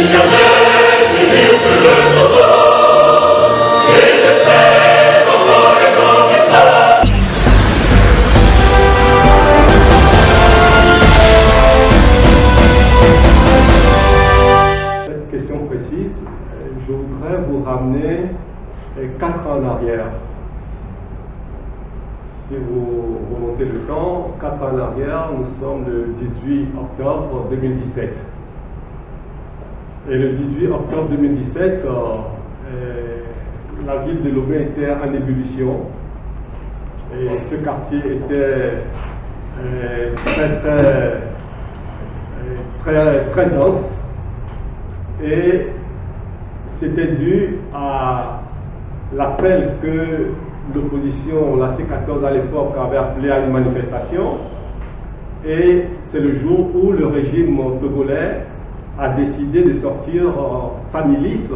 Je voudrais vous ramener 4 ans en arrière. Si vous remontez le temps, 4 ans en arrière, nous sommes le 18 octobre 2017. Et le 18 octobre 2017, la ville de Lobé était en ébullition. Et ce quartier était très dense. Et c'était dû à l'appel que l'opposition, la C14 à l'époque, avait appelé à une manifestation. Et c'est le jour où le régime togolais a décidé de sortir sa milice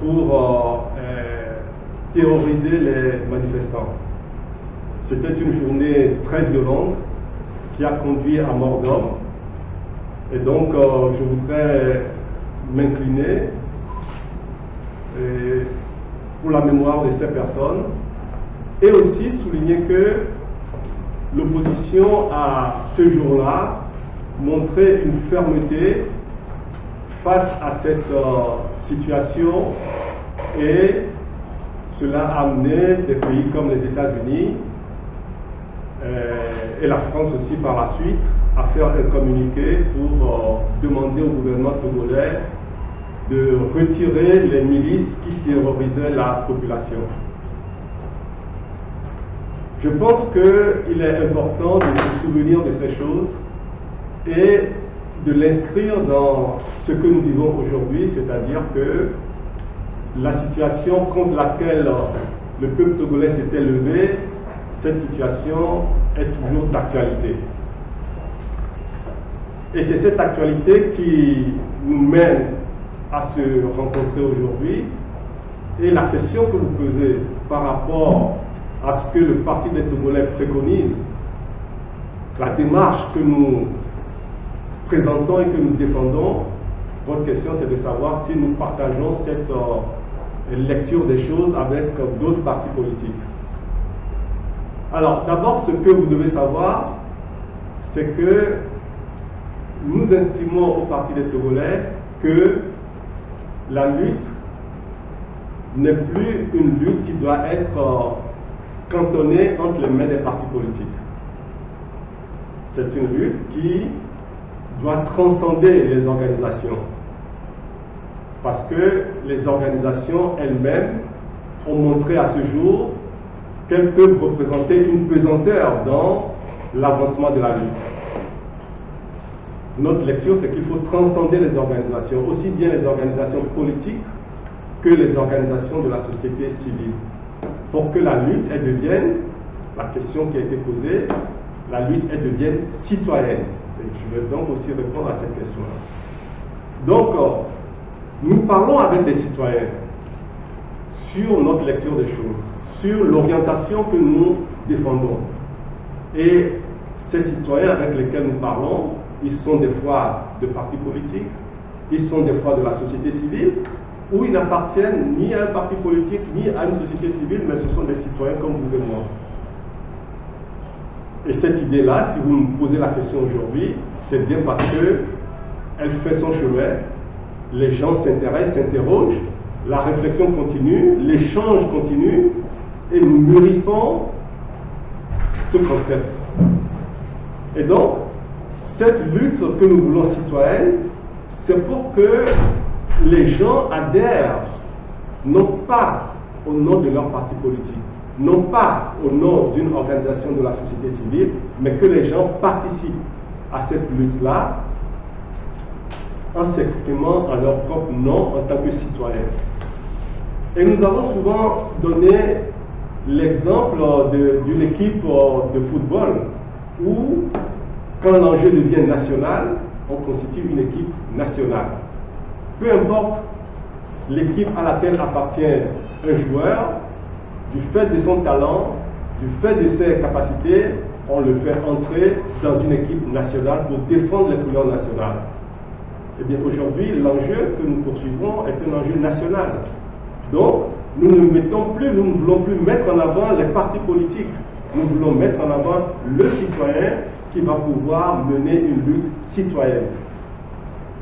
pour terroriser les manifestants. C'était une journée très violente qui a conduit à mort d'homme. Et donc, je voudrais m'incliner pour la mémoire de ces personnes et aussi souligner que l'opposition a ce jour-là montré une fermeté face à cette situation et cela a amené des pays comme les États-Unis et la France aussi par la suite à faire un communiqué pour demander au gouvernement togolais de retirer les milices qui terrorisaient la population. Je pense qu'il est important de se souvenir de ces choses et de l'inscrire dans ce que nous vivons aujourd'hui, c'est-à-dire que la situation contre laquelle le peuple togolais s'était levé, cette situation est toujours d'actualité. Et c'est cette actualité qui nous mène à se rencontrer aujourd'hui. Et la question que vous posez par rapport à ce que le Parti des Togolais préconise, la démarche que nous présentons et que nous défendons, votre question c'est de savoir si nous partageons cette lecture des choses avec d'autres partis politiques. Alors d'abord, ce que vous devez savoir, c'est que nous estimons au Parti des Togolais que la lutte n'est plus une lutte qui doit être cantonnée entre les mains des partis politiques. C'est une lutte qui doit transcender les organisations. Parce que les organisations elles-mêmes ont montré à ce jour qu'elles peuvent représenter une pesanteur dans l'avancement de la lutte. Notre lecture, c'est qu'il faut transcender les organisations, aussi bien les organisations politiques que les organisations de la société civile, pour que la lutte, elle devienne, la question qui a été posée, la lutte, elle devienne citoyenne. Et je vais donc aussi répondre à cette question-là. Donc, nous parlons avec des citoyens sur notre lecture des choses, sur l'orientation que nous défendons. Et ces citoyens avec lesquels nous parlons, ils sont des fois de partis politiques, ils sont des fois de la société civile, où ils n'appartiennent ni à un parti politique, ni à une société civile, mais ce sont des citoyens comme vous et moi. Et cette idée-là, si vous me posez la question aujourd'hui, c'est bien parce qu'elle fait son chemin, les gens s'intéressent, s'interrogent, la réflexion continue, l'échange continue, et nous mûrissons ce concept. Et donc, cette lutte que nous voulons citoyenne, c'est pour que les gens adhèrent, non pas au nom de leur parti politique, non pas au nom d'une organisation de la société civile, mais que les gens participent à cette lutte-là en s'exprimant en leur propre nom en tant que citoyens. Et nous avons souvent donné l'exemple d'une équipe de football où, quand l'enjeu devient national, on constitue une équipe nationale. Peu importe l'équipe à laquelle appartient un joueur, du fait de son talent, du fait de ses capacités, on le fait entrer dans une équipe nationale pour défendre les couleurs nationales. Eh bien, aujourd'hui, l'enjeu que nous poursuivons est un enjeu national. Donc, nous ne voulons plus mettre en avant les partis politiques. Nous voulons mettre en avant le citoyen qui va pouvoir mener une lutte citoyenne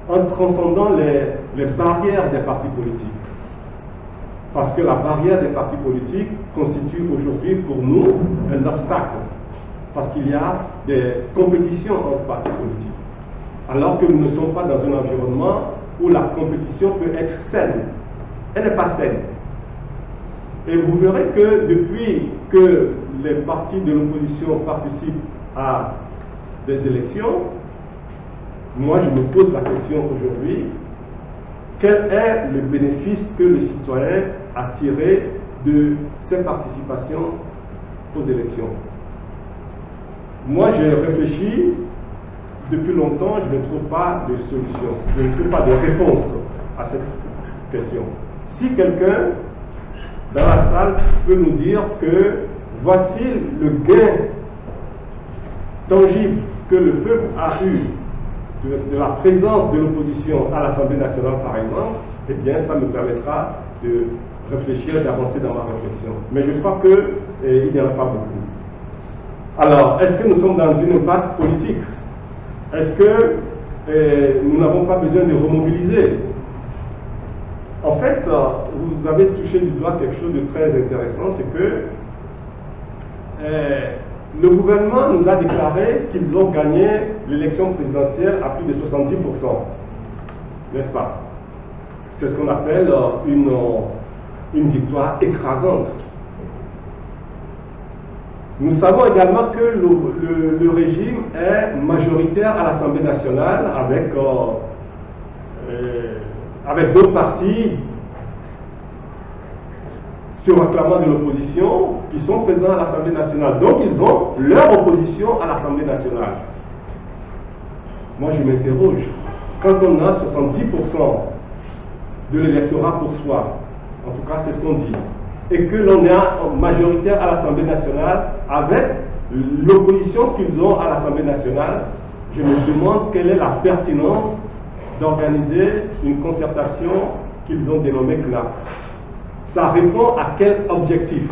en transcendant les barrières des partis politiques. Parce que la barrière des partis politiques constitue aujourd'hui pour nous un obstacle. Parce qu'il y a des compétitions entre partis politiques. Alors que nous ne sommes pas dans un environnement où la compétition peut être saine. Elle n'est pas saine. Et vous verrez que depuis que les partis de l'opposition participent à des élections, moi je me pose la question aujourd'hui, quel est le bénéfice que le citoyen a tiré de ces participations aux élections? Moi j'ai réfléchi depuis longtemps, je ne trouve pas de solution, je ne trouve pas de réponse à cette question. Si quelqu'un dans la salle peut nous dire que voici le gain tangible que le peuple a eu de la présence de l'opposition à l'Assemblée nationale, par exemple, eh bien, ça me permettra de réfléchir, d'avancer dans ma réflexion. Mais je crois qu'il n'y en a pas beaucoup. Alors, est-ce que nous sommes dans une impasse politique? Est-ce que nous n'avons pas besoin de remobiliser? En fait, vous avez touché du doigt quelque chose de très intéressant, c'est que le gouvernement nous a déclaré qu'ils ont gagné l'élection présidentielle à plus de 70%, n'est-ce pas? C'est ce qu'on appelle une victoire écrasante. Nous savons également que le régime est majoritaire à l'Assemblée nationale avec d'autres partis surréclamants de l'opposition qui sont présents à l'Assemblée nationale. Donc ils ont leur opposition à l'Assemblée nationale. Moi je m'interroge, quand on a 70% de l'électorat pour soi, en tout cas c'est ce qu'on dit, et que l'on est majoritaire à l'Assemblée nationale avec l'opposition qu'ils ont à l'Assemblée nationale, je me demande quelle est la pertinence d'organiser une concertation qu'ils ont dénommée CNAP. Ça répond à quel objectif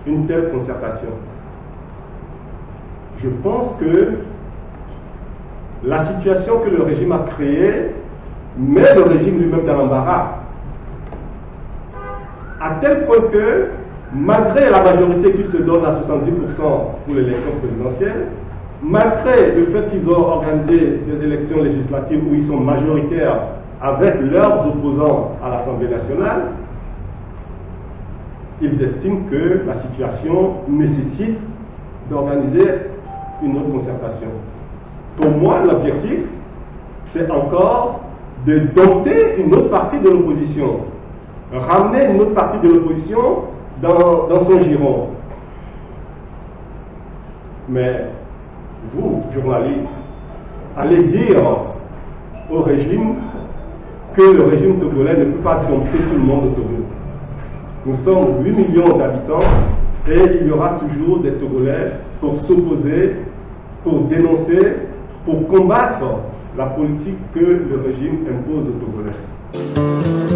une telle concertation? Je pense que la situation que le régime a créée met le régime lui-même dans l'embarras. À tel point que, malgré la majorité qui se donne à 70% pour l'élection présidentielle, malgré le fait qu'ils ont organisé des élections législatives où ils sont majoritaires avec leurs opposants à l'Assemblée nationale, ils estiment que la situation nécessite d'organiser une autre concertation. Pour moi, l'objectif, c'est encore de dompter une autre partie de l'opposition, ramener une autre partie de l'opposition dans son giron. Mais vous, journalistes, allez dire au régime que le régime togolais ne peut pas dompter tout le monde au Togo. Nous sommes 8 millions d'habitants et il y aura toujours des Togolais pour s'opposer, pour dénoncer, pour combattre la politique que le régime impose aux Togolais.